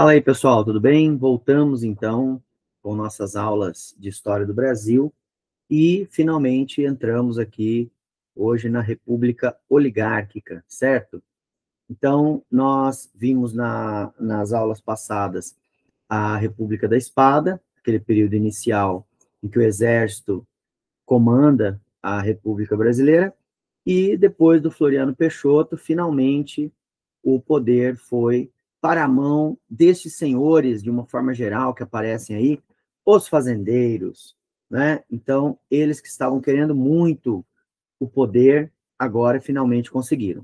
Fala aí, pessoal, tudo bem? Voltamos, então, com nossas aulas de História do Brasil e, finalmente, entramos aqui hoje na República Oligárquica, certo? Então, nós vimos nas aulas passadas a República da Espada, aquele período inicial em que o Exército comanda a República Brasileira, e depois do Floriano Peixoto, finalmente, o poder foi para a mão destes senhores, de uma forma geral, que aparecem aí, os fazendeiros, né? Então, eles que estavam querendo muito o poder, agora finalmente conseguiram.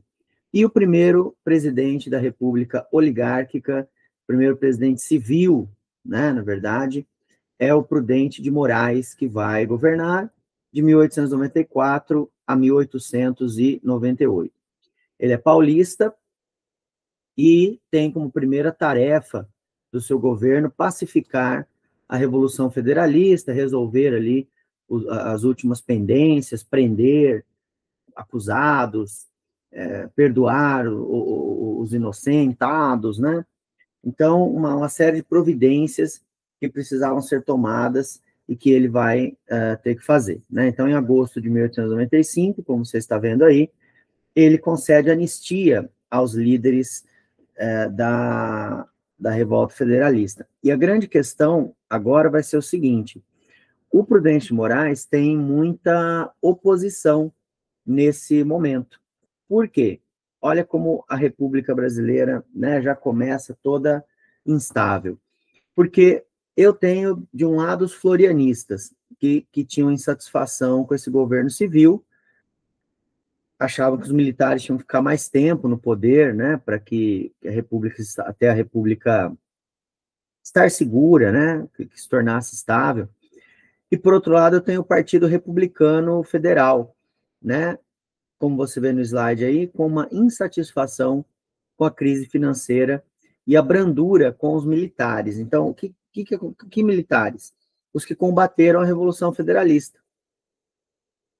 E o primeiro presidente da República Oligárquica, primeiro presidente civil, né, na verdade, é o Prudente de Moraes, que vai governar de 1894 a 1898. Ele é paulista e tem como primeira tarefa do seu governo pacificar a Revolução Federalista, resolver ali as últimas pendências, prender acusados, perdoar os inocentados, né? Então, uma série de providências que precisavam ser tomadas e que ele vai ter que fazer, né? Então, em agosto de 1895, como você está vendo aí, ele concede anistia aos líderes da revolta federalista. E a grande questão agora vai ser o seguinte: o Prudente de Moraes tem muita oposição nesse momento. Por quê? Olha como a República Brasileira, né, já começa toda instável. Porque eu tenho, de um lado, os florianistas, que tinham insatisfação com esse governo civil, achavam que os militares tinham que ficar mais tempo no poder, né, para que a República, até a República estar segura, né, que se tornasse estável. E, por outro lado, eu tenho o Partido Republicano Federal, né, como você vê no slide aí, com uma insatisfação com a crise financeira e a brandura com os militares. Então, que militares? Os que combateram a Revolução Federalista.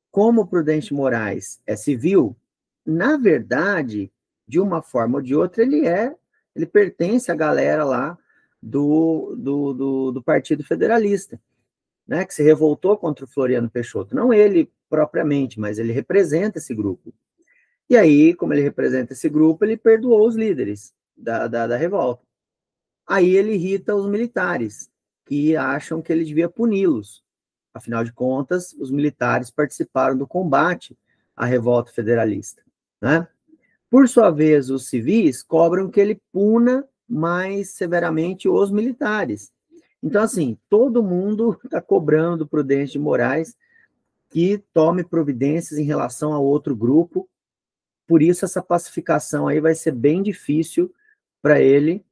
Como o Prudente Moraes é civil, na verdade, de uma forma ou de outra, ele pertence à galera lá do Partido Federalista, né, que se revoltou contra o Floriano Peixoto. Não ele propriamente, mas ele representa esse grupo. E aí, como ele representa esse grupo, ele perdoou os líderes da revolta. Aí ele irrita os militares, que acham que ele devia puni-los. Afinal de contas, os militares participaram do combate à revolta federalista, né? Por sua vez, os civis cobram que ele puna mais severamente os militares. Então, assim, todo mundo está cobrando do Prudente de Moraes que tome providências em relação a outro grupo. Por isso, essa pacificação aí vai ser bem difícil para ele.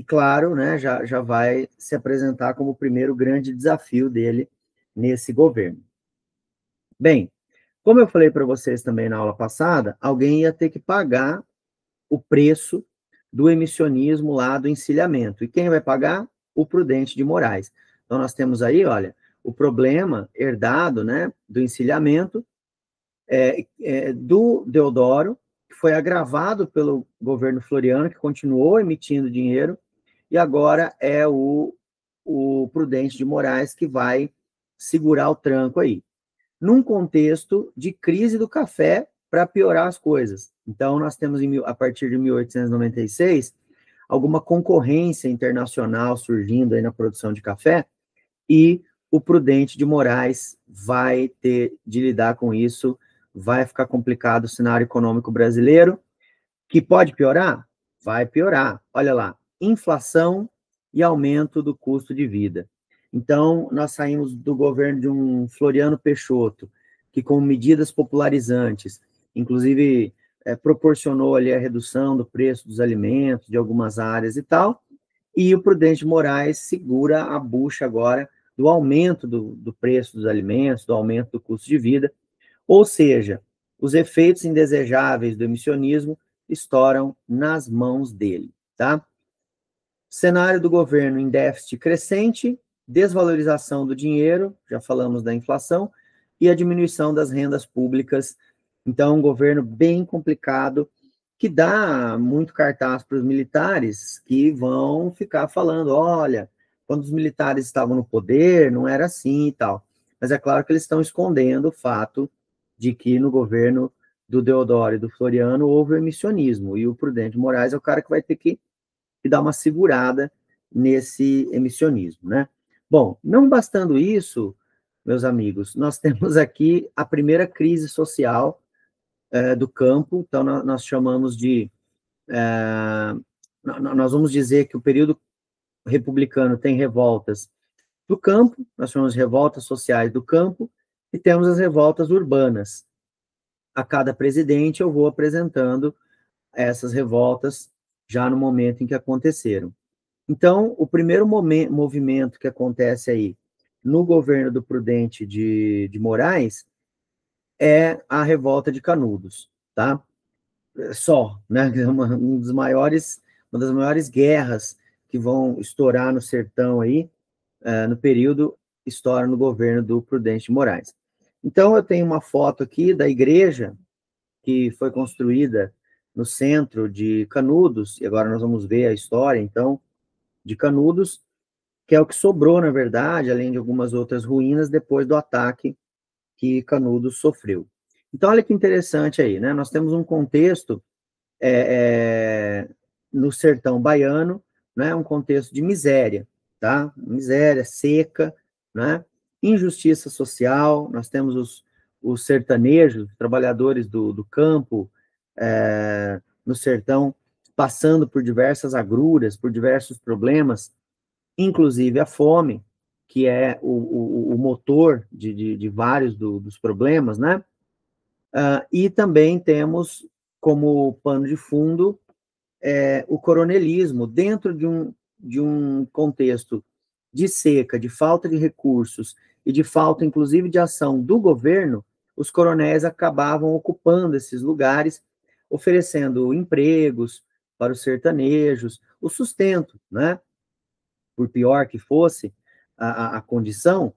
Claro, né, já vai se apresentar como o primeiro grande desafio dele nesse governo. Bem, como eu falei para vocês também na aula passada, alguém ia ter que pagar o preço do emissionismo lá do encilhamento. E quem vai pagar? O Prudente de Moraes. Então, nós temos aí, olha, o problema herdado, né, do encilhamento do Deodoro, que foi agravado pelo governo Floriano, que continuou emitindo dinheiro, e agora é o Prudente de Moraes que vai segurar o tranco aí. Num contexto de crise do café, para piorar as coisas. Então, nós temos, a partir de 1896, alguma concorrência internacional surgindo aí na produção de café, e o Prudente de Moraes vai ter de lidar com isso. Vai ficar complicado o cenário econômico brasileiro, que pode piorar? Vai piorar. Olha lá, inflação e aumento do custo de vida. Então, nós saímos do governo de um Floriano Peixoto, que com medidas popularizantes, inclusive proporcionou ali a redução do preço dos alimentos, de algumas áreas e tal, e o Prudente de Moraes segura a bucha agora do aumento do preço dos alimentos, do aumento do custo de vida. Ou seja, os efeitos indesejáveis do emissionismo estouram nas mãos dele, tá? Cenário do governo em déficit crescente, desvalorização do dinheiro, já falamos da inflação, e a diminuição das rendas públicas. Então, um governo bem complicado, que dá muito cartaz para os militares que vão ficar falando, olha, quando os militares estavam no poder, não era assim e tal. Mas é claro que eles estão escondendo o fato de que no governo do Deodoro e do Floriano houve o emissionismo, e o Prudente Moraes é o cara que vai ter que dar uma segurada nesse emissionismo, né? Bom, não bastando isso, meus amigos, nós temos aqui a primeira crise social do campo, então nós chamamos de, nós vamos dizer que o período republicano tem revoltas do campo, nós chamamos de revoltas sociais do campo, e temos as revoltas urbanas. A cada presidente eu vou apresentando essas revoltas já no momento em que aconteceram. Então, o primeiro movimento que acontece aí no governo do Prudente de Moraes é a revolta de Canudos, tá? Só, né? Uma das maiores guerras que vão estourar no sertão aí, no período estoura no governo do Prudente de Moraes. Então, eu tenho uma foto aqui da igreja que foi construída no centro de Canudos, e agora nós vamos ver a história, então, de Canudos, que é o que sobrou, na verdade, além de algumas outras ruínas, depois do ataque que Canudos sofreu. Então, olha que interessante aí, né? Nós temos um contexto no sertão baiano, né? Um contexto de miséria, tá? Miséria, seca, né? Injustiça social, nós temos os sertanejos, trabalhadores do campo, no sertão, passando por diversas agruras, por diversos problemas, inclusive a fome, que é o motor de vários dos problemas, né? E também temos como pano de fundo o coronelismo, dentro de um contexto de seca, de falta de recursos e de falta, inclusive, de ação do governo, os coronéis acabavam ocupando esses lugares, oferecendo empregos para os sertanejos, o sustento, né? Por pior que fosse a condição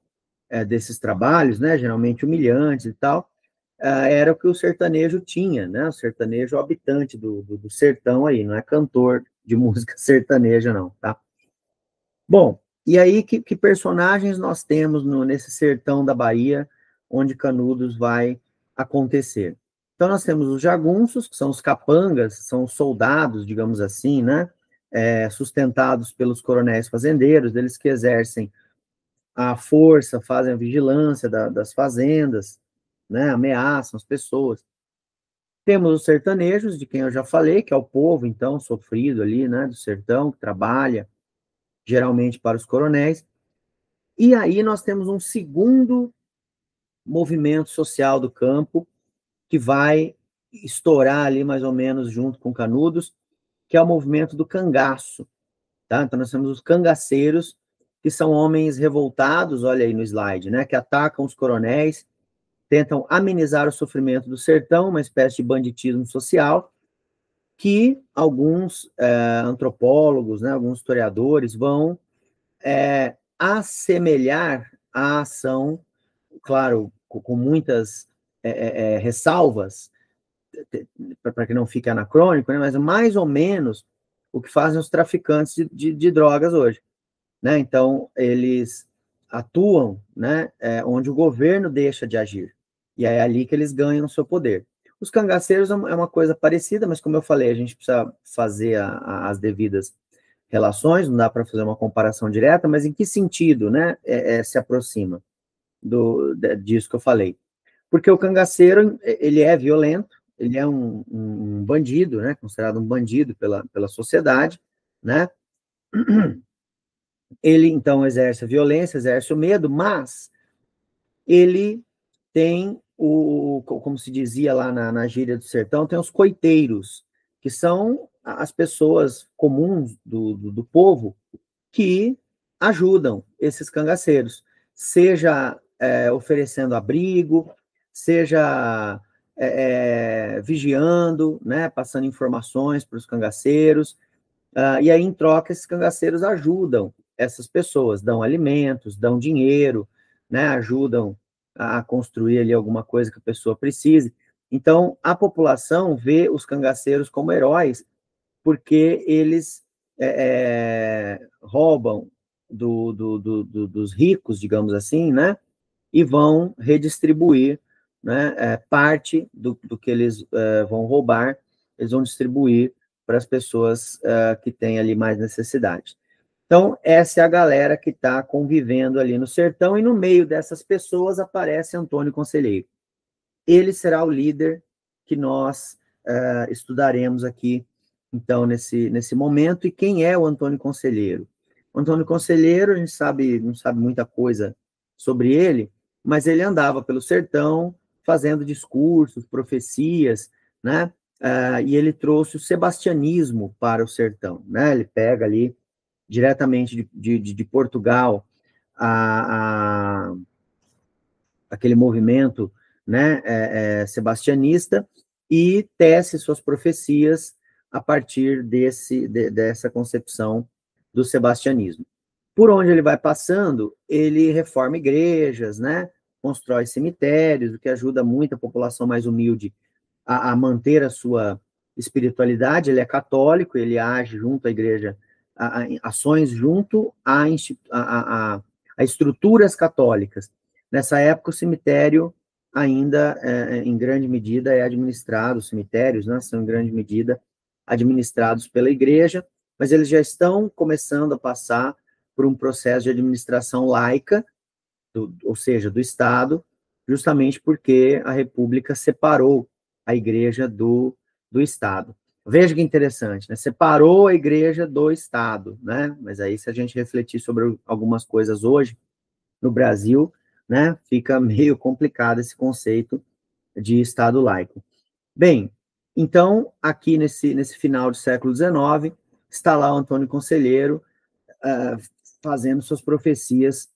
desses trabalhos, né, geralmente humilhantes e tal, era o que o sertanejo tinha, né, o sertanejo habitante do sertão aí, não é cantor de música sertaneja não, tá? Bom, e aí que personagens nós temos nesse sertão da Bahia, onde Canudos vai acontecer? Então nós temos os jagunços, que são os capangas, são os soldados, digamos assim, né, sustentados pelos coronéis fazendeiros, eles que exercem a força, fazem a vigilância das fazendas, né, ameaçam as pessoas. Temos os sertanejos, de quem eu já falei, que é o povo, então, sofrido ali, né, do sertão, que trabalha, geralmente para os coronéis. E aí nós temos um segundo movimento social do campo, que vai estourar ali mais ou menos junto com Canudos, que é o movimento do cangaço, tá? Então nós temos os cangaceiros, que são homens revoltados, olha aí no slide, né, que atacam os coronéis, tentam amenizar o sofrimento do sertão, uma espécie de banditismo social, que alguns antropólogos, né, alguns historiadores vão assemelhar a ação, claro, com muitas ressalvas, para que não fique anacrônico, né, mas mais ou menos o que fazem os traficantes de drogas hoje, né? Então, eles atuam, né, onde o governo deixa de agir, e é ali que eles ganham o seu poder. Os cangaceiros é uma coisa parecida, mas como eu falei, a gente precisa fazer as devidas relações, não dá para fazer uma comparação direta, mas em que sentido, né, se aproxima disso que eu falei? Porque o cangaceiro, ele é violento, ele é um bandido, né, considerado um bandido pela sociedade, né? Ele, então, exerce a violência, exerce o medo, mas ele tem como se dizia lá na gíria do sertão, tem os coiteiros, que são as pessoas comuns do povo que ajudam esses cangaceiros, seja oferecendo abrigo, seja vigiando, né, passando informações para os cangaceiros, e aí, em troca, esses cangaceiros ajudam essas pessoas, dão alimentos, dão dinheiro, né, ajudam a construir ali alguma coisa que a pessoa precise. Então, a população vê os cangaceiros como heróis, porque eles roubam dos ricos, digamos assim, né? E vão redistribuir, né? Parte do que eles vão roubar, eles vão distribuir para as pessoas que têm ali mais necessidade. Então, essa é a galera que está convivendo ali no sertão, e no meio dessas pessoas aparece Antônio Conselheiro. Ele será o líder que nós estudaremos aqui, então, nesse momento. E quem é o Antônio Conselheiro? O Antônio Conselheiro, a gente não sabe muita coisa sobre ele, mas ele andava pelo sertão fazendo discursos, profecias, né? E ele trouxe o sebastianismo para o sertão, né? Ele pega ali diretamente de Portugal aquele movimento, né, sebastianista, e tece suas profecias a partir dessa concepção do sebastianismo. Por onde ele vai passando, ele reforma igrejas, né, constrói cemitérios, o que ajuda muito a população mais humilde a manter a sua espiritualidade. Ele é católico, ele age junto à igreja, ações junto a estruturas católicas. Nessa época, o cemitério ainda, em grande medida, é administrado, os cemitérios, né, são em grande medida administrados pela igreja, mas eles já estão começando a passar por um processo de administração laica, ou seja, do Estado, justamente porque a República separou a igreja do Estado. Veja que interessante, né? Separou a igreja do Estado, né? Mas aí, se a gente refletir sobre algumas coisas hoje, no Brasil, né, fica meio complicado esse conceito de Estado laico. Bem, então, aqui nesse final do século XIX, está lá o Antônio Conselheiro fazendo suas profecias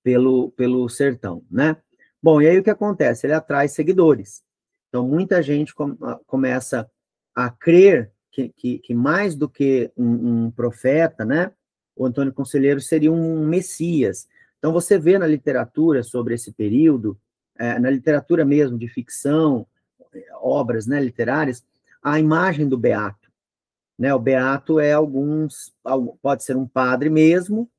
pelo sertão, né? Bom, e aí o que acontece? Ele atrai seguidores. Então, muita gente começa a crer que mais do que um profeta, né, o Antônio Conselheiro seria um messias. Então, você vê na literatura sobre esse período, na literatura mesmo de ficção, obras, né, literárias, a imagem do beato, né? O beato pode ser um padre mesmo,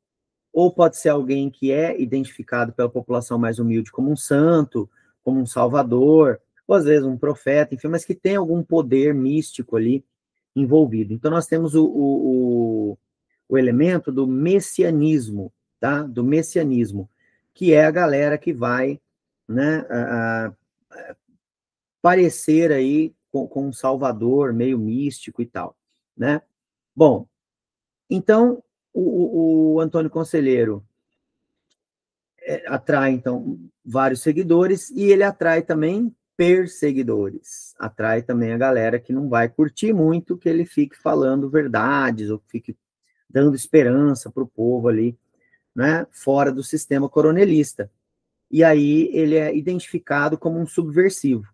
ou pode ser alguém que é identificado pela população mais humilde como um santo, como um salvador, ou às vezes um profeta, enfim, mas que tem algum poder místico ali envolvido. Então, nós temos o elemento do messianismo, tá? Do messianismo, que é a galera que vai, né, parecer aí com um salvador meio místico e tal, né? Bom, então, o Antônio Conselheiro atrai, então, vários seguidores, e ele atrai também perseguidores. Atrai também a galera que não vai curtir muito que ele fique falando verdades, ou que fique dando esperança para o povo ali, né, fora do sistema coronelista. E aí ele é identificado como um subversivo,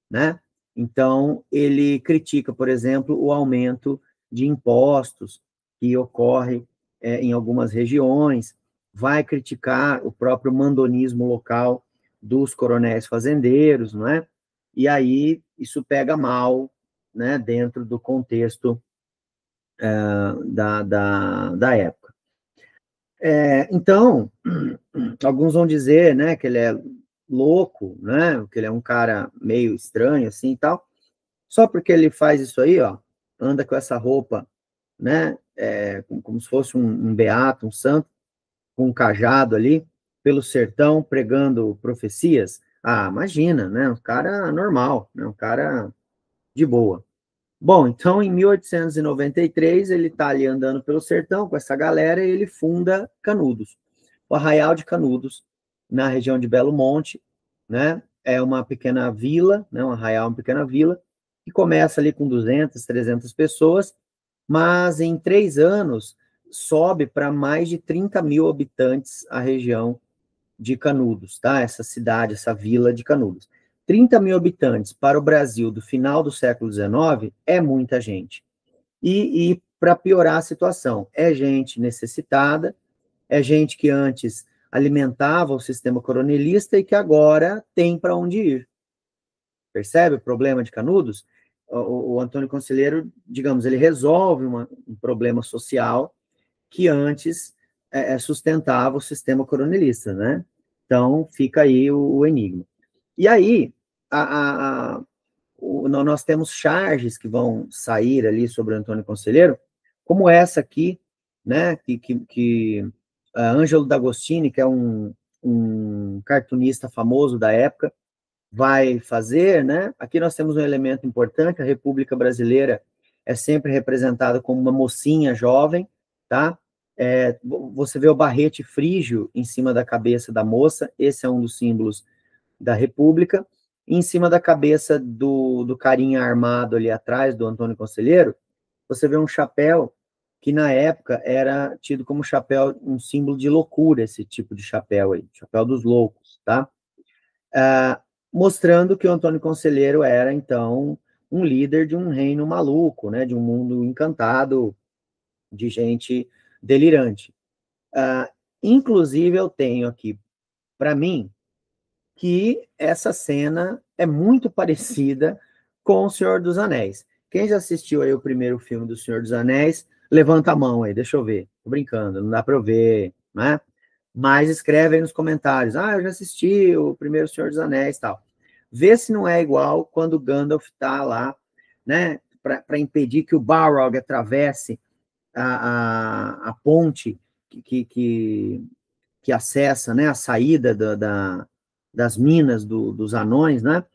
né? Então, ele critica, por exemplo, o aumento de impostos que ocorre em algumas regiões, vai criticar o próprio mandonismo local dos coronéis fazendeiros, não é? E aí isso pega mal, né, dentro do contexto da época. Então, alguns vão dizer, né, que ele é louco, né, que ele é um cara meio estranho, assim, e tal, só porque ele faz isso aí, ó, anda com essa roupa, né, como se fosse um beato, um santo, com um cajado ali, pelo sertão, pregando profecias. Ah, imagina, né, um cara normal, né, um cara de boa. Bom, então, em 1893, ele está ali andando pelo sertão com essa galera e ele funda Canudos, o Arraial de Canudos, na região de Belo Monte, né? É uma pequena vila, né? Um arraial, uma pequena vila, que começa ali com 200, 300 pessoas, mas em 3 anos sobe para mais de 30 mil habitantes a região de Canudos, tá? Essa cidade, essa vila de Canudos. 30 mil habitantes para o Brasil do final do século XIX é muita gente. E para piorar a situação, é gente necessitada, é gente que antes alimentava o sistema coronelista e que agora tem para onde ir. Percebe o problema de Canudos? O Antônio Conselheiro, digamos, ele resolve um problema social que antes sustentava o sistema coronelista, né? Então, fica aí o enigma. E aí, nós temos charges que vão sair ali sobre o Antônio Conselheiro, como essa aqui, né, que Ângelo D'Agostini, que é um cartunista famoso da época, vai fazer, né? Aqui nós temos um elemento importante, a República Brasileira é sempre representada como uma mocinha jovem, tá? Você vê o barrete frígio em cima da cabeça da moça, esse é um dos símbolos da República, e em cima da cabeça do carinha armado ali atrás, do Antônio Conselheiro, você vê um chapéu que na época era tido como chapéu, um símbolo de loucura, esse tipo de chapéu aí, chapéu dos loucos, tá? Mostrando que o Antônio Conselheiro era, então, um líder de um reino maluco, né, de um mundo encantado, de gente delirante. Inclusive, eu tenho aqui, para mim, que essa cena é muito parecida com O Senhor dos Anéis. Quem já assistiu aí o primeiro filme do Senhor dos Anéis, levanta a mão aí, deixa eu ver. Tô brincando, não dá para eu ver, né? Mas escreve aí nos comentários. Eu já assisti o primeiro Senhor dos Anéis e tal. Vê se não é igual quando Gandalf tá lá, né? Para impedir que o Balrog atravesse a ponte que acessa, né, a saída das minas dos anões, né?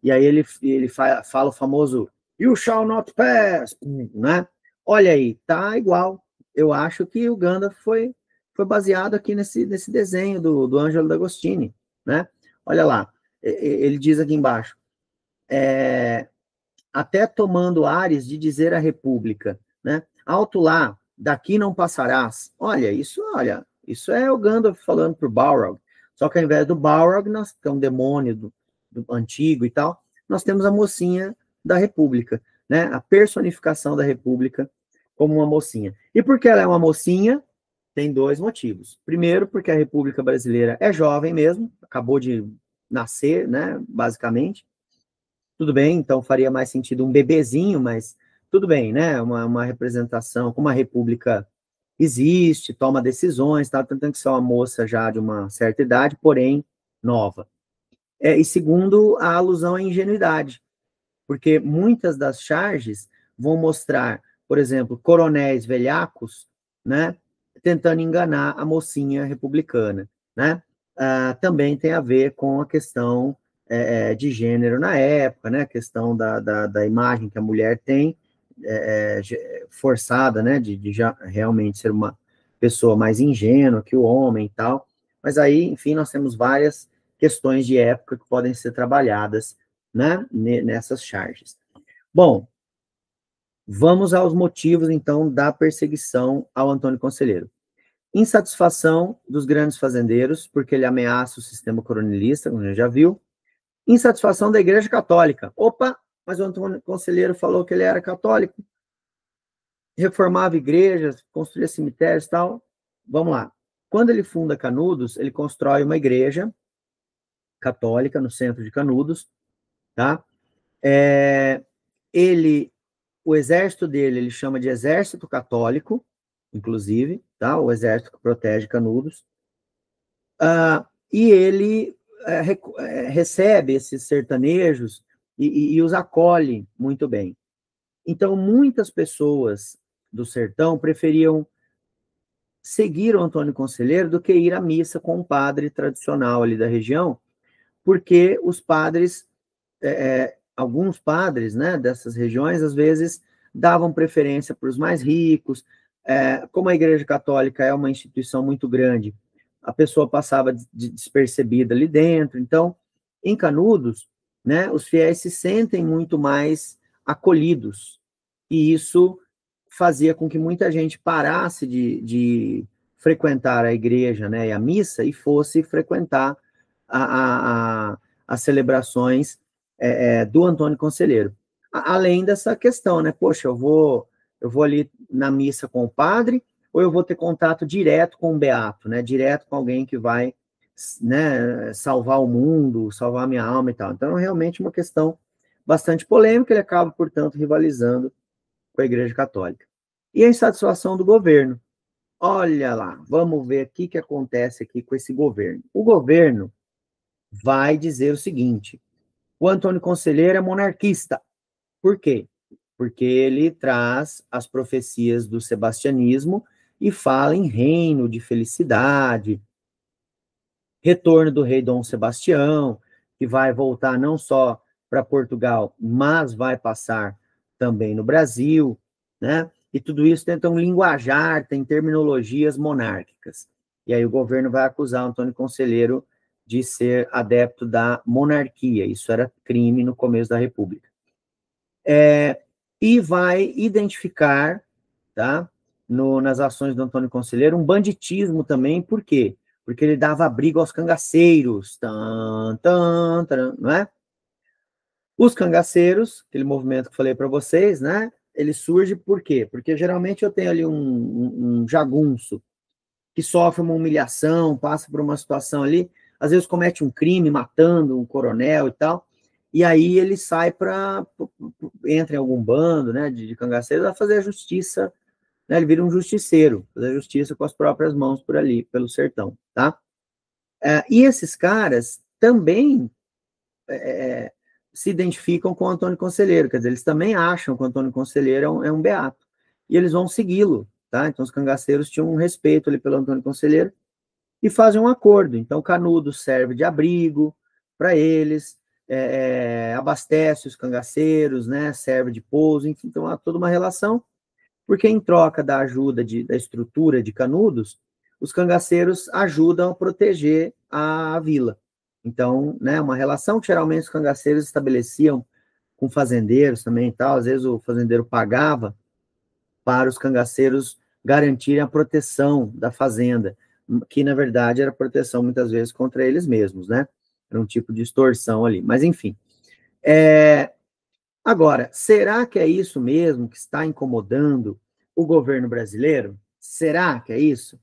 E aí ele fala o famoso "You shall not pass", né? Olha aí, tá igual. Eu acho que o Gandalf foi baseado aqui nesse desenho do Ângelo D'Agostini, né? Olha lá, ele diz aqui embaixo, até tomando ares de dizer à República, né? Alto lá, daqui não passarás. Olha, isso é o Gandalf falando para o Balrog. Só que ao invés do Balrog, que é um demônio do antigo e tal, nós temos a mocinha da República, né? A personificação da República como uma mocinha. E por que ela é uma mocinha? Tem dois motivos. Primeiro, porque a República Brasileira é jovem mesmo, acabou de nascer, né? Basicamente. Tudo bem, então faria mais sentido um bebezinho, mas tudo bem, né? Uma representação, como a República existe, toma decisões, tá? Tanto que só uma moça já de uma certa idade, porém nova. E segundo, a alusão à ingenuidade, porque muitas das charges vão mostrar, por exemplo, coronéis velhacos, né? Tentando enganar a mocinha republicana, né? Também tem a ver com a questão de gênero na época, né? A questão da imagem que a mulher tem, forçada, né? De já realmente ser uma pessoa mais ingênua que o homem e tal. Mas aí, enfim, nós temos várias questões de época que podem ser trabalhadas, né? Nessas charges. Bom, vamos aos motivos, então, da perseguição ao Antônio Conselheiro. Insatisfação dos grandes fazendeiros, porque ele ameaça o sistema coronelista, como a gente já viu. Insatisfação da Igreja Católica. Opa, mas o Antônio Conselheiro falou que ele era católico, reformava igrejas, construía cemitérios e tal. Vamos lá. Quando ele funda Canudos, ele constrói uma igreja católica no centro de Canudos, tá? O exército dele, ele chama de exército católico, inclusive, tá? O exército que protege Canudos. E ele recebe esses sertanejos e os acolhe muito bem. Então, muitas pessoas do sertão preferiam seguir o Antônio Conselheiro do que ir à missa com um padre tradicional ali da região, porque os padres, alguns padres, né, dessas regiões, às vezes davam preferência para os mais ricos. Como a Igreja Católica é uma instituição muito grande, a pessoa passava despercebida ali dentro. Então, em Canudos, né, os fiéis se sentem muito mais acolhidos, e isso fazia com que muita gente parasse de frequentar a igreja, né, e a missa, e fosse frequentar as celebrações do Antônio Conselheiro. Além dessa questão, né, poxa, eu vou ali na missa com o padre, ou eu vou ter contato direto com o beato, né, direto com alguém que vai, né, salvar o mundo, salvar a minha alma e tal. Então, é realmente uma questão bastante polêmica, ele acaba, portanto, rivalizando com a Igreja Católica. E a insatisfação do governo. Olha lá, vamos ver aqui o que acontece aqui com esse governo. O governo vai dizer o seguinte: o Antônio Conselheiro é monarquista. Por quê? Porque ele traz as profecias do sebastianismo e fala em reino de felicidade, retorno do rei Dom Sebastião, que vai voltar não só para Portugal, mas vai passar também no Brasil, né? E tudo isso tenta um linguajar, tem terminologias monárquicas. E aí o governo vai acusar o Antônio Conselheiro de ser adepto da monarquia. Isso era crime no começo da República. E vai identificar, tá, nas ações do Antônio Conselheiro, um banditismo também. Por quê? Porque ele dava abrigo aos cangaceiros, não é? Os cangaceiros, aquele movimento que eu falei para vocês, né? Ele surge por quê? Porque geralmente eu tenho ali um jagunço que sofre uma humilhação, passa por uma situação ali, às vezes comete um crime matando um coronel e tal, e aí ele sai entra em algum bando, né, de cangaceiros, a fazer a justiça, né, ele vira um justiceiro, fazer a justiça com as próprias mãos por ali, pelo sertão, tá? E esses caras também se identificam com o Antônio Conselheiro, quer dizer, eles também acham que o Antônio Conselheiro é um beato, e eles vão segui-lo, tá? Então os cangaceiros tinham um respeito ali pelo Antônio Conselheiro e fazem um acordo. Então Canudos serve de abrigo para eles, abastece os cangaceiros, né? Serve de pouso, enfim, então há toda uma relação, porque em troca da ajuda da estrutura de Canudos, os cangaceiros ajudam a proteger a vila. Então, né, uma relação que geralmente os cangaceiros estabeleciam com fazendeiros também e tal, às vezes o fazendeiro pagava para os cangaceiros garantirem a proteção da fazenda, que na verdade era proteção muitas vezes contra eles mesmos, né? Era um tipo de extorsão ali, mas enfim. Agora, será que é isso mesmo que está incomodando o governo brasileiro? Será que é isso?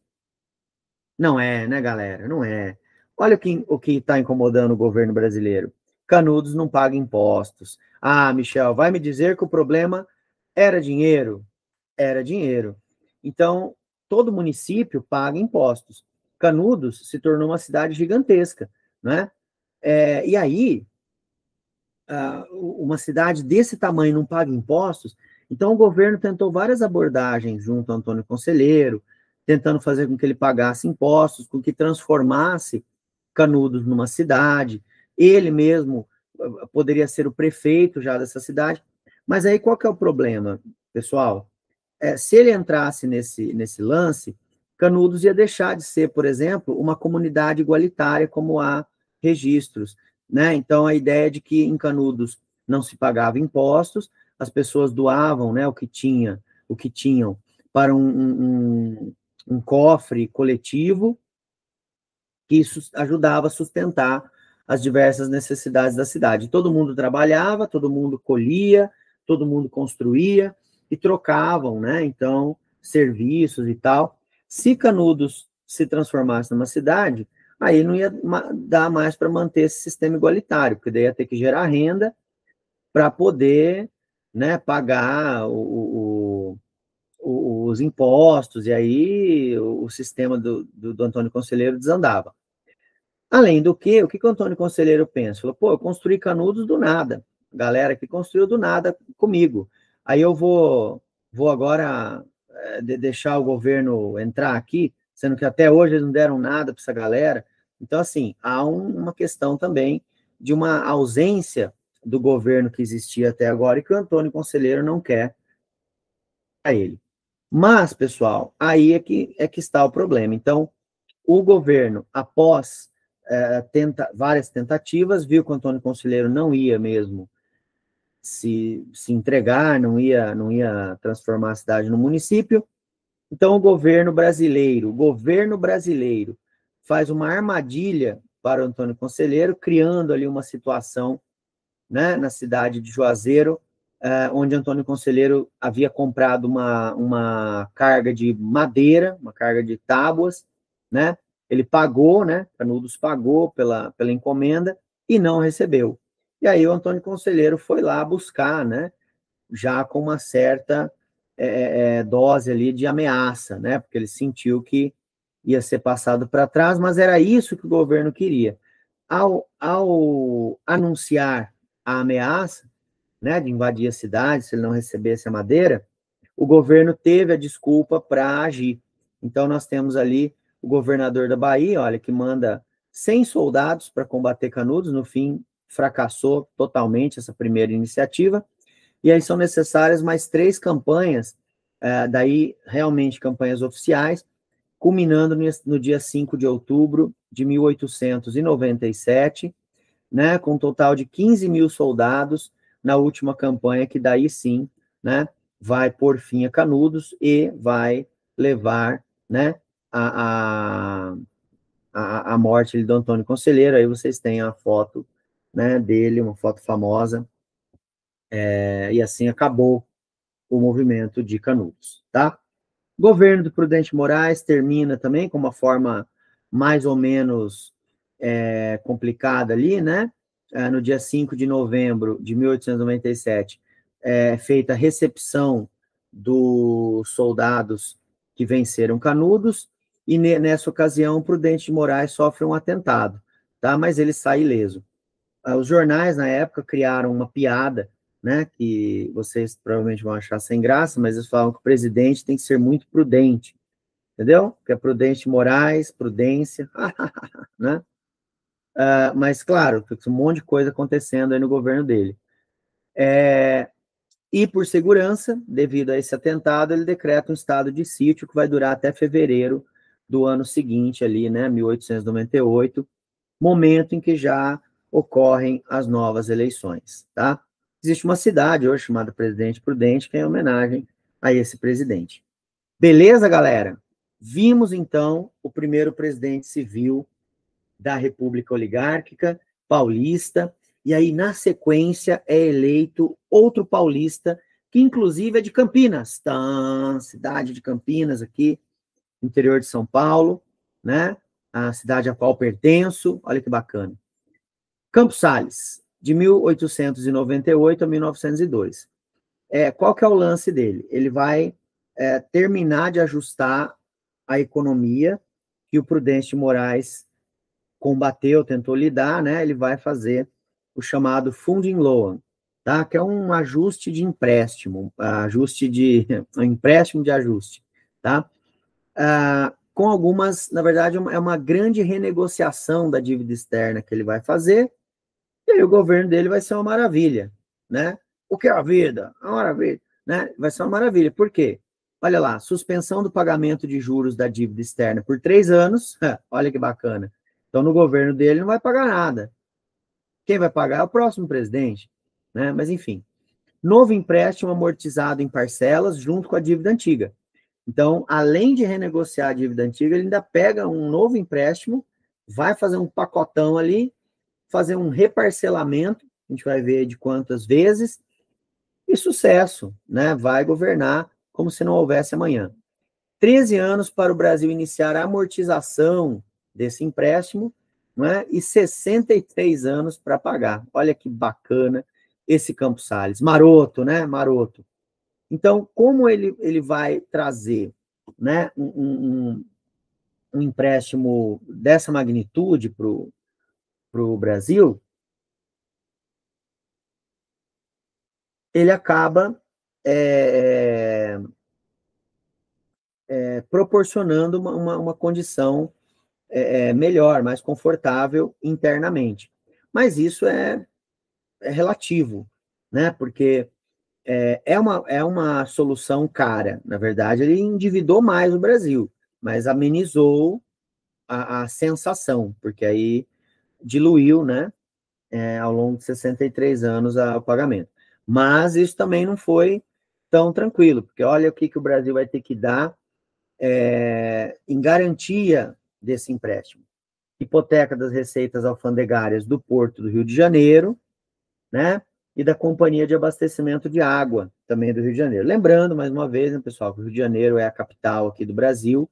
Não é, né, galera? Não é. Olha o que está incomodando o governo brasileiro. Canudos não paga impostos. Ah, Michel, vai me dizer que o problema era dinheiro? Era dinheiro. Então, todo município paga impostos. Canudos se tornou uma cidade gigantesca, né? E aí, uma cidade desse tamanho não paga impostos, então o governo tentou várias abordagens junto ao Antônio Conselheiro, tentando fazer com que ele pagasse impostos, com que transformasse Canudos numa cidade. Ele mesmo poderia ser o prefeito já dessa cidade. Mas aí qual que é o problema, pessoal? Se ele entrasse nesse lance, Canudos ia deixar de ser, por exemplo, uma comunidade igualitária, como há registros, né? Então, a ideia de que em Canudos não se pagava impostos, as pessoas doavam, né, o que tinham para um cofre coletivo, que isso ajudava a sustentar as diversas necessidades da cidade. Todo mundo trabalhava, todo mundo colhia, todo mundo construía, e trocavam, né? Então, serviços e tal. Se Canudos se transformasse numa cidade, aí não ia dar mais para manter esse sistema igualitário, porque daí ia ter que gerar renda para poder, né, pagar os impostos, e aí o sistema do Antônio Conselheiro desandava. Além do que, o que o Antônio Conselheiro pensa? Falou, pô, eu construí Canudos do nada. A galera que construiu do nada comigo. Aí eu vou agora deixar o governo entrar aqui, sendo que até hoje eles não deram nada para essa galera. Então, assim, há uma questão também de uma ausência do governo que existia até agora e que o Antônio Conselheiro não quer a ele. Mas, pessoal, aí é que está o problema. Então, o governo, após várias tentativas, viu que o Antônio Conselheiro não ia mesmo se entregar, não ia transformar a cidade no município. Então, o governo brasileiro faz uma armadilha para o Antônio Conselheiro, criando ali uma situação, né, na cidade de Juazeiro, onde Antônio Conselheiro havia comprado uma carga de madeira, uma carga de tábuas, né? Ele pagou, né? Canudos pagou pela encomenda e não recebeu. E aí o Antônio Conselheiro foi lá buscar, né, já com uma certa dose ali de ameaça, né, porque ele sentiu que ia ser passado para trás, mas era isso que o governo queria. Ao anunciar a ameaça, né, de invadir a cidade, se ele não recebesse a madeira, o governo teve a desculpa para agir. Então, nós temos ali o governador da Bahia, olha, que manda 100 soldados para combater Canudos, no fim, fracassou totalmente essa primeira iniciativa, e aí são necessárias mais 3 campanhas, daí realmente campanhas oficiais, culminando no dia 5 de outubro de 1897, né, com um total de 15 mil soldados na última campanha, que daí sim, né, vai pôr fim a Canudos e vai levar, né, a morte do Antônio Conselheiro. Aí vocês têm a foto, né, dele, uma foto famosa, e assim acabou o movimento de Canudos, tá? Governo do Prudente Moraes termina também com uma forma mais ou menos complicada ali, né? No dia 5 de novembro de 1897, feita a recepção dos soldados que venceram Canudos, e nessa ocasião, Prudente de Moraes sofre um atentado, tá? Mas ele sai ileso. Os jornais, na época, criaram uma piada, né, que vocês provavelmente vão achar sem graça, mas eles falam que o presidente tem que ser muito prudente, entendeu? Que é Prudente Moraes, prudência, né? Mas, claro, tem um monte de coisa acontecendo aí no governo dele. E, por segurança, devido a esse atentado, ele decreta um estado de sítio que vai durar até fevereiro do ano seguinte, ali, né, 1898, momento em que já ocorrem as novas eleições, tá? Existe uma cidade hoje chamada Presidente Prudente, que é em homenagem a esse presidente. Beleza, galera? Vimos, então, o primeiro presidente civil da República Oligárquica Paulista, e aí, na sequência, é eleito outro paulista, que inclusive é de Campinas, cidade de Campinas, aqui, interior de São Paulo, né? A cidade a qual pertenço, olha que bacana. Campos Sales, de 1898 a 1902. Qual que é o lance dele? Ele vai terminar de ajustar a economia que o Prudente de Moraes combateu, tentou lidar, né? Ele vai fazer o chamado funding loan, tá? Que é um ajuste de empréstimo, um empréstimo de ajuste, tá? Com algumas, na verdade, é uma grande renegociação da dívida externa que ele vai fazer, e aí o governo dele vai ser uma maravilha, né? O que é a vida? Uma maravilha, né? Vai ser uma maravilha. Por quê? Olha lá, suspensão do pagamento de juros da dívida externa por 3 anos, olha que bacana. Então, no governo dele não vai pagar nada. Quem vai pagar é o próximo presidente, né? Mas, enfim. Novo empréstimo amortizado em parcelas junto com a dívida antiga. Então, além de renegociar a dívida antiga, ele ainda pega um novo empréstimo, vai fazer um pacotão ali, fazer um reparcelamento, a gente vai ver de quantas vezes, e sucesso, né? Vai governar como se não houvesse amanhã. 13 anos para o Brasil iniciar a amortização desse empréstimo, né? E 63 anos para pagar. Olha que bacana esse Campos Sales. Maroto, né? Maroto. Então, como ele vai trazer, né, um empréstimo dessa magnitude para o Brasil, ele acaba proporcionando uma condição melhor, mais confortável internamente. Mas isso é relativo, né? Porque é uma solução cara. Na verdade, ele endividou mais o Brasil, mas amenizou a sensação, porque aí diluiu, né, ao longo de 63 anos o pagamento. Mas isso também não foi tão tranquilo, porque olha o que o Brasil vai ter que dar em garantia desse empréstimo. Hipoteca das receitas alfandegárias do Porto do Rio de Janeiro, né, e da Companhia de Abastecimento de Água, também do Rio de Janeiro. Lembrando, mais uma vez, né, pessoal, que o Rio de Janeiro é a capital aqui do Brasil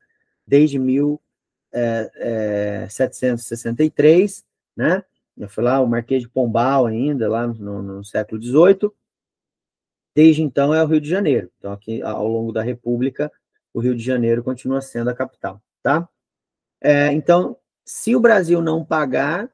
desde 1763, né, foi lá o Marquês de Pombal ainda, lá no século XVIII. Desde então é o Rio de Janeiro. Então, aqui, ao longo da República, o Rio de Janeiro continua sendo a capital, tá? Então, se o Brasil não pagar,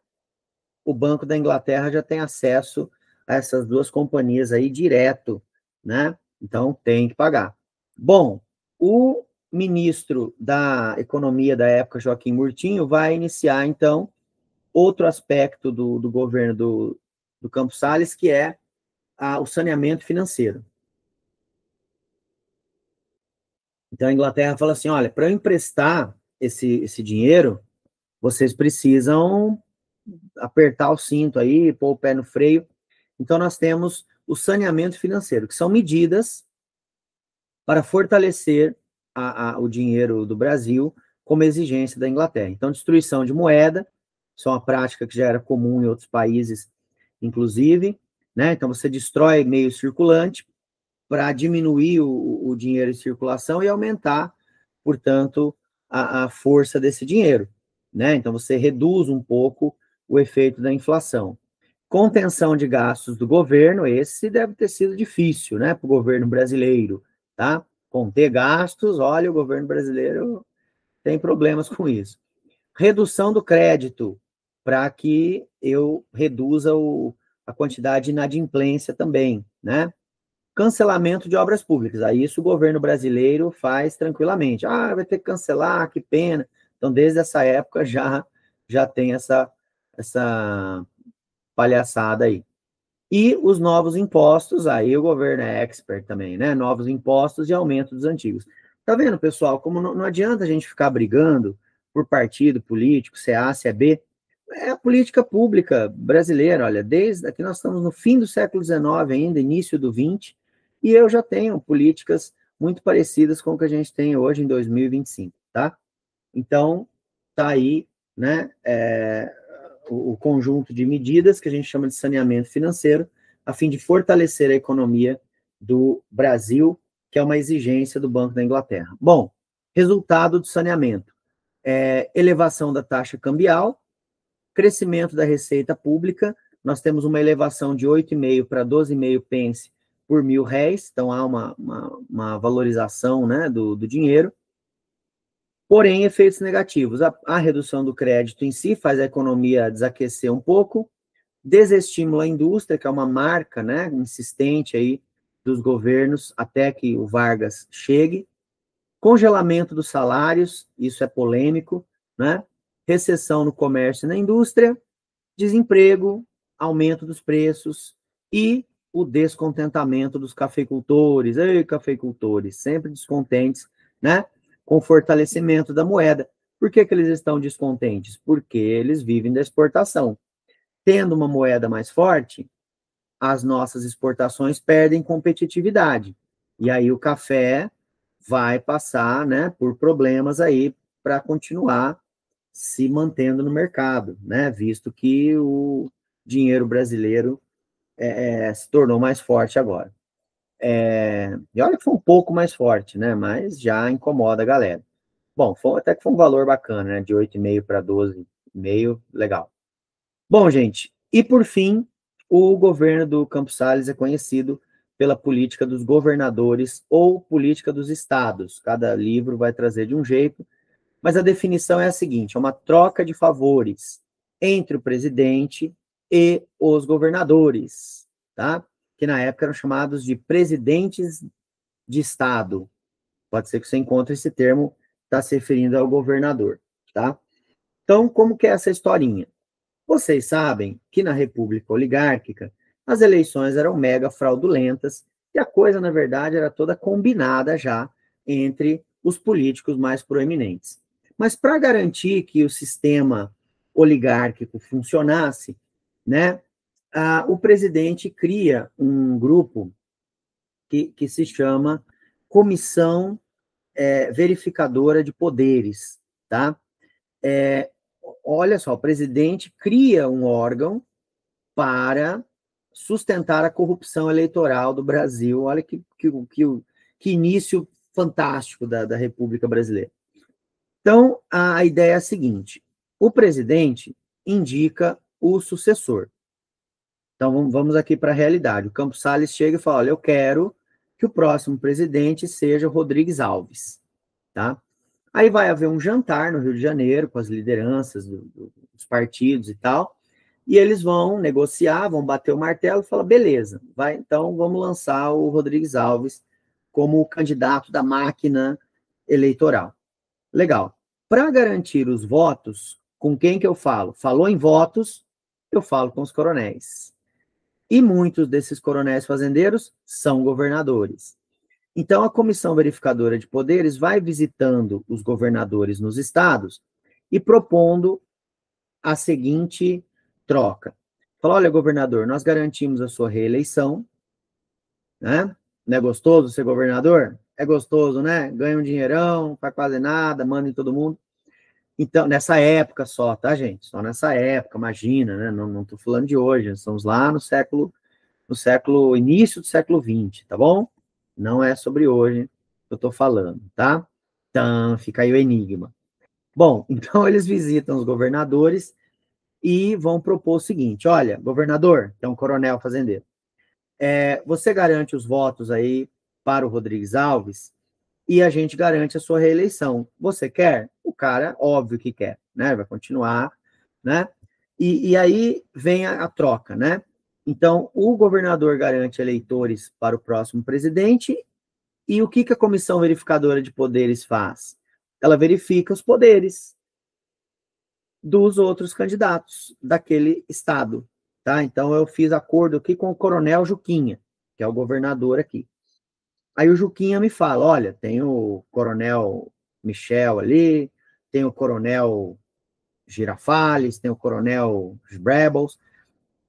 o Banco da Inglaterra já tem acesso a essas duas companhias aí direto, né? Então, tem que pagar. Bom, o ministro da Economia da época, Joaquim Murtinho, vai iniciar, então, outro aspecto do governo do Campos Salles, que é o saneamento financeiro. Então, a Inglaterra fala assim, olha, para eu emprestar esse dinheiro, vocês precisam apertar o cinto aí, pôr o pé no freio. Então, nós temos o saneamento financeiro, que são medidas para fortalecer o dinheiro do Brasil como exigência da Inglaterra. Então, destruição de moeda, isso é uma prática que já era comum em outros países, inclusive, né? Então, você destrói meio circulante para diminuir o dinheiro em circulação e aumentar, portanto, a força desse dinheiro, né? Então, você reduz um pouco o efeito da inflação. Contenção de gastos do governo, esse deve ter sido difícil, né, para o governo brasileiro, tá? Conter gastos, olha, o governo brasileiro tem problemas com isso. Redução do crédito, para que eu reduza a quantidade de inadimplência também, né? Cancelamento de obras públicas, aí isso o governo brasileiro faz tranquilamente. Vai ter que cancelar, que pena. Então, desde essa época já tem essa palhaçada aí. E os novos impostos, aí o governo é expert também, né? Novos impostos e aumento dos antigos. Tá vendo, pessoal? Como não adianta a gente ficar brigando por partido político, se é A, se é B. É a política pública brasileira, olha, desde aqui nós estamos no fim do século XIX ainda, início do XX, e eu já tenho políticas muito parecidas com o que a gente tem hoje em 2025, tá? Então, tá aí, né, o conjunto de medidas que a gente chama de saneamento financeiro, a fim de fortalecer a economia do Brasil, que é uma exigência do Banco da Inglaterra. Bom, resultado do saneamento: elevação da taxa cambial, crescimento da receita pública, nós temos uma elevação de 8,5 para 12,5 pence por R$1.000, então há uma valorização, né, do dinheiro. Porém, efeitos negativos. A redução do crédito em si faz a economia desaquecer um pouco, desestímulo à indústria, que é uma marca, né, insistente aí dos governos até que o Vargas chegue, congelamento dos salários, isso é polêmico, né, recessão no comércio e na indústria, desemprego, aumento dos preços e o descontentamento dos cafeicultores. Ei, cafeicultores, sempre descontentes, né, com o fortalecimento da moeda. Por que eles estão descontentes? Porque eles vivem da exportação. Tendo uma moeda mais forte, as nossas exportações perdem competitividade. E aí o café vai passar, né, por problemas aí para continuar se mantendo no mercado, né, visto que o dinheiro brasileiro se tornou mais forte agora. E olha que foi um pouco mais forte, né, mas já incomoda a galera. Bom, até que foi um valor bacana, né, de 8,5 para 12,5, legal. Bom, gente, e por fim, o governo do Campos Salles é conhecido pela política dos governadores ou política dos estados. Cada livro vai trazer de um jeito, mas a definição é a seguinte: é uma troca de favores entre o presidente e os governadores, tá? Que na época eram chamados de presidentes de estado. Pode ser que você encontre esse termo, está se referindo ao governador, tá? Então, como que é essa historinha? Vocês sabem que na República Oligárquica as eleições eram mega fraudulentas e a coisa, na verdade, era toda combinada já entre os políticos mais proeminentes. Mas para garantir que o sistema oligárquico funcionasse, né, o presidente cria um grupo que se chama Comissão Verificadora de Poderes, tá? Olha só, o presidente cria um órgão para sustentar a corrupção eleitoral do Brasil. Olha que início fantástico da República Brasileira. Então, a ideia é a seguinte: o presidente indica o sucessor. Então, vamos aqui para a realidade. O Campos Salles chega e fala, olha, eu quero que o próximo presidente seja o Rodrigues Alves, tá? Aí vai haver um jantar no Rio de Janeiro com as lideranças dos partidos e tal, e eles vão negociar, vão bater o martelo e falar, beleza, vai, então vamos lançar o Rodrigues Alves como o candidato da máquina eleitoral. Legal. Para garantir os votos, com quem que eu falo? Falou em votos, eu falo com os coronéis. E muitos desses coronéis fazendeiros são governadores. Então, a Comissão Verificadora de Poderes vai visitando os governadores nos estados e propondo a seguinte troca. Fala, olha, governador, nós garantimos a sua reeleição, né? Não é gostoso ser governador? É gostoso, né? Ganha um dinheirão, não faz quase nada, manda em todo mundo. Então, nessa época só, tá, gente? Só nessa época, imagina, né? Não estou falando de hoje, estamos lá no início do século XX, tá bom? Não é sobre hoje que eu estou falando, tá? Então, fica aí o enigma. Bom, então eles visitam os governadores e vão propor o seguinte, olha, governador, que é um coronel fazendeiro, você garante os votos aí para o Rodrigues Alves e a gente garante a sua reeleição. Você quer? O cara, óbvio que quer, né? Vai continuar, né? E aí vem a troca, né? Então, o governador garante eleitores para o próximo presidente e o que a Comissão Verificadora de Poderes faz? Ela verifica os poderes dos outros candidatos daquele estado, tá? Então, eu fiz acordo aqui com o coronel Juquinha, que é o governador aqui. Aí o Juquinha me fala, olha, tem o coronel Michel ali, tem o coronel Girafales, tem o coronel Brebels,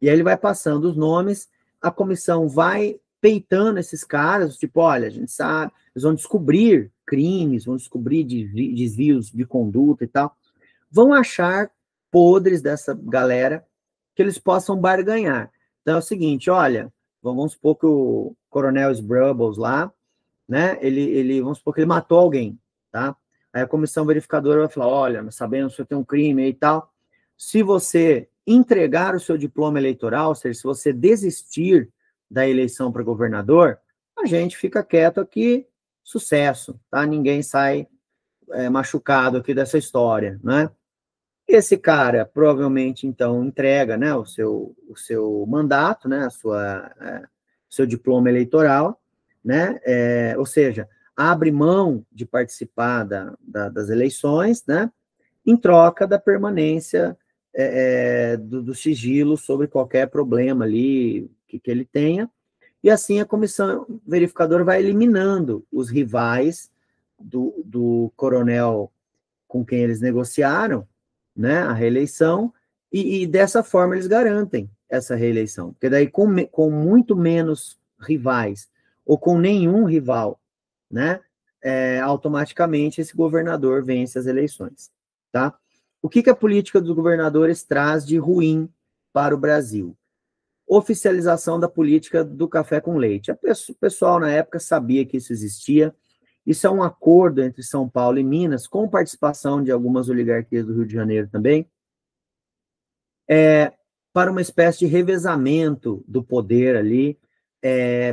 e aí ele vai passando os nomes, a comissão vai peitando esses caras, tipo, olha, a gente sabe, eles vão descobrir crimes, vão descobrir desvios de conduta e tal, vão achar podres dessa galera que eles possam barganhar. Então é o seguinte, olha, vamos supor que o coronel Brebels lá, né, vamos supor que ele matou alguém, tá? Aí a comissão verificadora vai falar, olha, nós sabemos que você tem um crime aí e tal, se você entregar o seu diploma eleitoral, ou seja, se você desistir da eleição para governador, a gente fica quieto aqui, sucesso, tá? Ninguém sai machucado aqui dessa história, né? Esse cara provavelmente, então, entrega, né, o seu mandato, né, seu diploma eleitoral, né, ou seja, abre mão de participar das eleições, né, em troca da permanência do sigilo sobre qualquer problema ali que ele tenha, e assim a comissão verificadora vai eliminando os rivais do coronel com quem eles negociaram, né, a reeleição, e dessa forma eles garantem essa reeleição, porque daí com muito menos rivais, ou com nenhum rival, né, automaticamente esse governador vence as eleições, tá? O que a política dos governadores traz de ruim para o Brasil? Oficialização da política do café com leite. O pessoal na época sabia que isso existia. Isso é um acordo entre São Paulo e Minas, com participação de algumas oligarquias do Rio de Janeiro também, para uma espécie de revezamento do poder ali,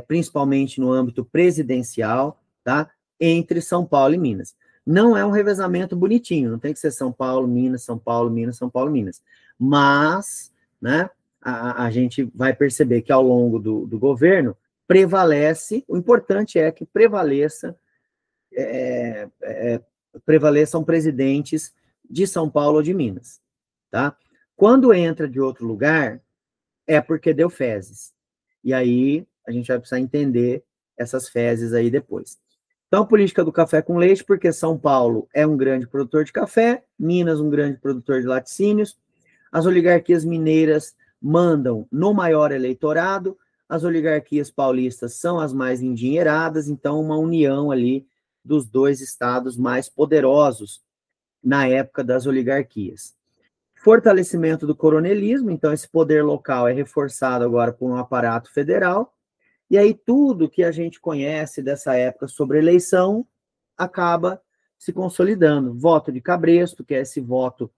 principalmente no âmbito presidencial, tá? Entre São Paulo e Minas. Não é um revezamento bonitinho, não tem que ser São Paulo, Minas, São Paulo, Minas, São Paulo, Minas. Mas, né, a gente vai perceber que ao longo do governo prevalece, o importante é que prevaleçam presidentes de São Paulo ou de Minas, tá? Quando entra de outro lugar, é porque deu fezes. E aí, a gente vai precisar entender essas fezes aí depois. Então, política do café com leite, porque São Paulo é um grande produtor de café, Minas um grande produtor de laticínios, as oligarquias mineiras mandam no maior eleitorado, as oligarquias paulistas são as mais endinheiradas, então uma união ali dos dois estados mais poderosos na época das oligarquias. Fortalecimento do coronelismo, então esse poder local é reforçado agora por um aparato federal, e aí tudo que a gente conhece dessa época sobre eleição acaba se consolidando. Voto de cabresto, que é esse voto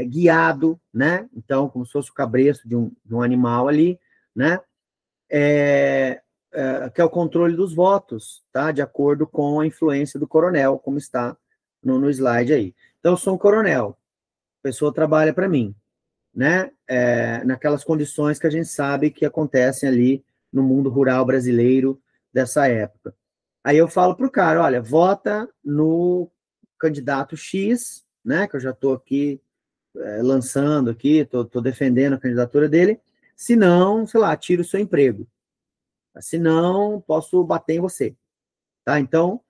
guiado, né? Então, como se fosse o cabresto de um animal ali, né? Que é o controle dos votos, tá? De acordo com a influência do coronel, como está no slide aí. Então, eu sou um coronel, a pessoa trabalha para mim, né? Naquelas condições que a gente sabe que acontecem ali no mundo rural brasileiro dessa época. Aí eu falo para o cara, olha, vota no candidato X, né? Que eu já estou aqui lançando aqui, estou defendendo a candidatura dele. Se não, sei lá, tiro o seu emprego. Se não, posso bater em você. Tá? Então,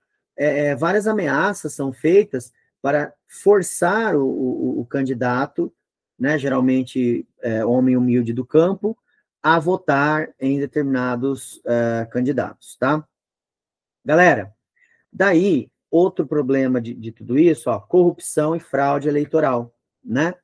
várias ameaças são feitas para forçar o candidato, né, geralmente homem humilde do campo, a votar em determinados candidatos. Tá? Galera, daí, outro problema de tudo isso, ó, corrupção e fraude eleitoral, né?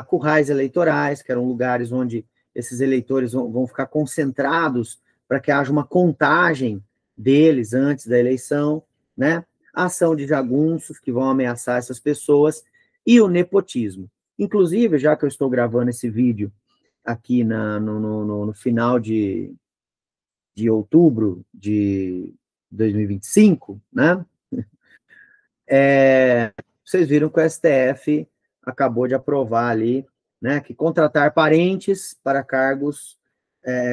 Currais eleitorais, que eram lugares onde esses eleitores vão ficar concentrados para que haja uma contagem deles antes da eleição, né? A ação de jagunços que vão ameaçar essas pessoas e o nepotismo. Inclusive, já que eu estou gravando esse vídeo aqui no final de outubro de 2025, né? Vocês viram que o STF acabou de aprovar ali, né, que contratar parentes para cargos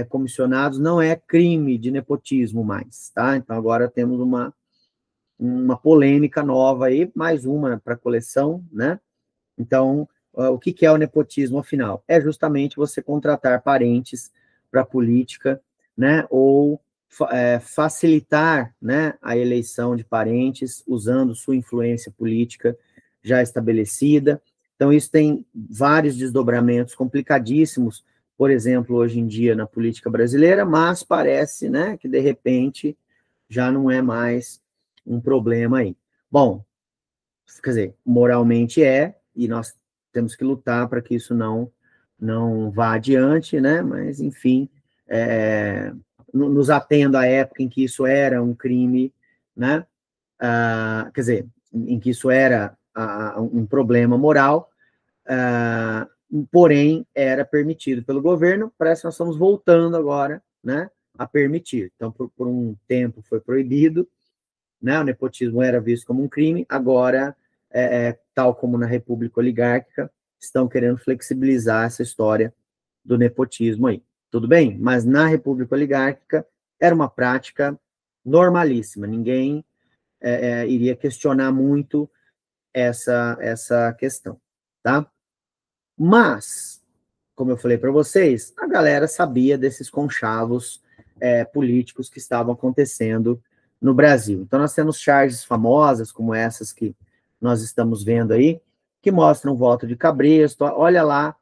comissionados não é crime de nepotismo mais, tá? Então agora temos uma polêmica nova aí, mais uma para a coleção, né? Então, o que é o nepotismo, afinal? É justamente você contratar parentes para a política, né, ou facilitar, né, a eleição de parentes usando sua influência política já estabelecida. Então, isso tem vários desdobramentos complicadíssimos, por exemplo, hoje em dia na política brasileira, mas parece, né, que de repente já não é mais um problema aí. Bom, quer dizer, moralmente e nós temos que lutar para que isso não vá adiante, né? Mas, enfim, nos atendo à época em que isso era um crime, né? Quer dizer, em que isso era um problema moral, porém era permitido pelo governo, parece que nós estamos voltando agora, né, a permitir. Então, por um tempo foi proibido, né, o nepotismo era visto como um crime, agora, tal como na República Oligárquica, estão querendo flexibilizar essa história do nepotismo aí. Tudo bem? Mas na República Oligárquica era uma prática normalíssima, ninguém iria questionar muito essa questão, tá? Mas, como eu falei para vocês, a galera sabia desses conchavos políticos que estavam acontecendo no Brasil. Então, nós temos charges famosas, como essas que nós estamos vendo aí, que mostram o voto de Cabresto. Olha lá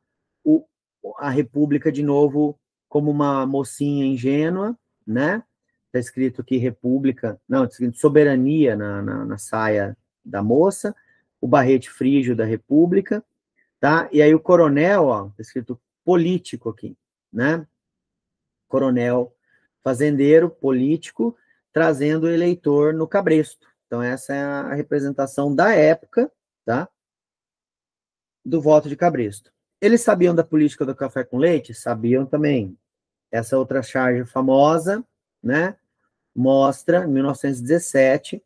a República, de novo, como uma mocinha ingênua, né? Está escrito aqui República, não, está escrito soberania na saia da moça, o barrete frígio da República, tá? E aí o coronel, ó, está escrito político aqui, né? Coronel fazendeiro, político, trazendo o eleitor no cabresto. Então, essa é a representação da época, tá? Do voto de cabresto. Eles sabiam da política do café com leite? Sabiam também. Essa outra charge famosa, né? Mostra, em 1917,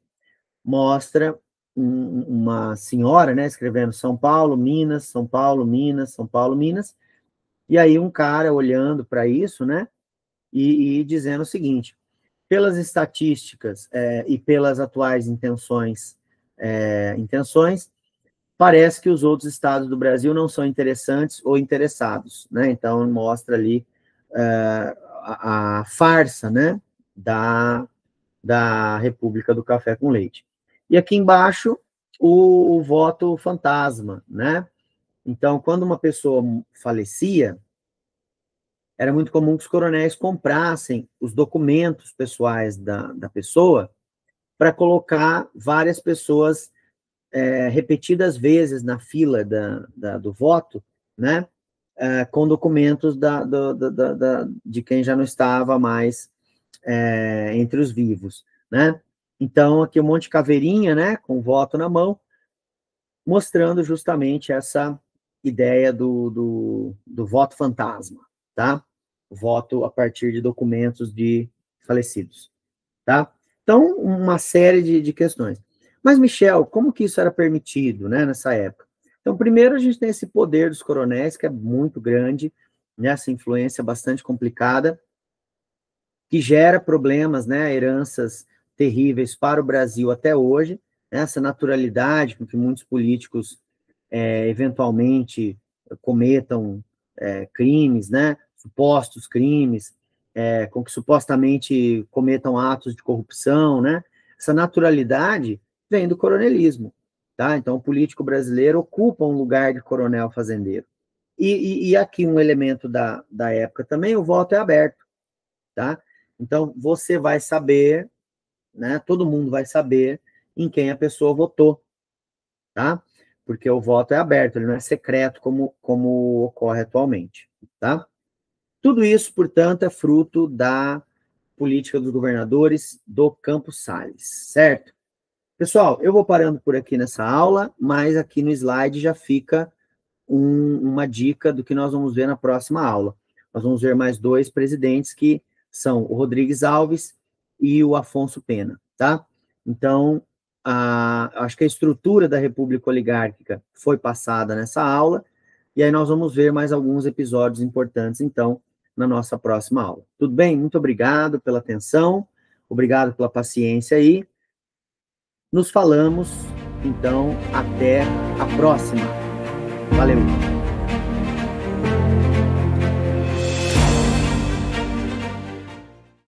mostra uma senhora, né, escrevendo São Paulo, Minas, São Paulo, Minas, São Paulo, Minas, e aí um cara olhando para isso, né, e dizendo o seguinte: pelas estatísticas e pelas atuais intenções, parece que os outros estados do Brasil não são interessantes ou interessados, né? Então mostra ali a farsa, né, da República do Café com Leite. E aqui embaixo o voto fantasma, né? Então, quando uma pessoa falecia, era muito comum que os coronéis comprassem os documentos pessoais da pessoa para colocar várias pessoas repetidas vezes na fila do voto, né? Com documentos de quem já não estava mais entre os vivos, né? Então, aqui um monte de caveirinha, né? Com voto na mão, mostrando justamente essa ideia do voto fantasma, tá? Voto a partir de documentos de falecidos, tá? Então, uma série de questões. Mas, Michel, como que isso era permitido, né, nessa época? Então, primeiro, a gente tem esse poder dos coronéis, que é muito grande, né, essa influência bastante complicada, que gera problemas, né, heranças terríveis para o Brasil até hoje, né, essa naturalidade com que muitos políticos eventualmente cometam crimes, né, supostos crimes, com que supostamente cometam atos de corrupção, né, essa naturalidade vem do coronelismo, tá? Então, o político brasileiro ocupa um lugar de coronel fazendeiro. E aqui um elemento da época também, o voto é aberto, tá? Então, você vai saber, né, todo mundo vai saber em quem a pessoa votou, tá? Porque o voto é aberto, ele não é secreto como ocorre atualmente, tá? Tudo isso, portanto, é fruto da política dos governadores do Campos Salles, certo? Pessoal, eu vou parando por aqui nessa aula, mas aqui no slide já fica uma dica do que nós vamos ver na próxima aula. Nós vamos ver mais 2 presidentes que são o Rodrigues Alves e o Afonso Pena, tá? Então, acho que a estrutura da República Oligárquica foi passada nessa aula, e aí nós vamos ver mais alguns episódios importantes, então, na nossa próxima aula. Tudo bem? Muito obrigado pela atenção, obrigado pela paciência aí. Nos falamos, então, até a próxima. Valeu!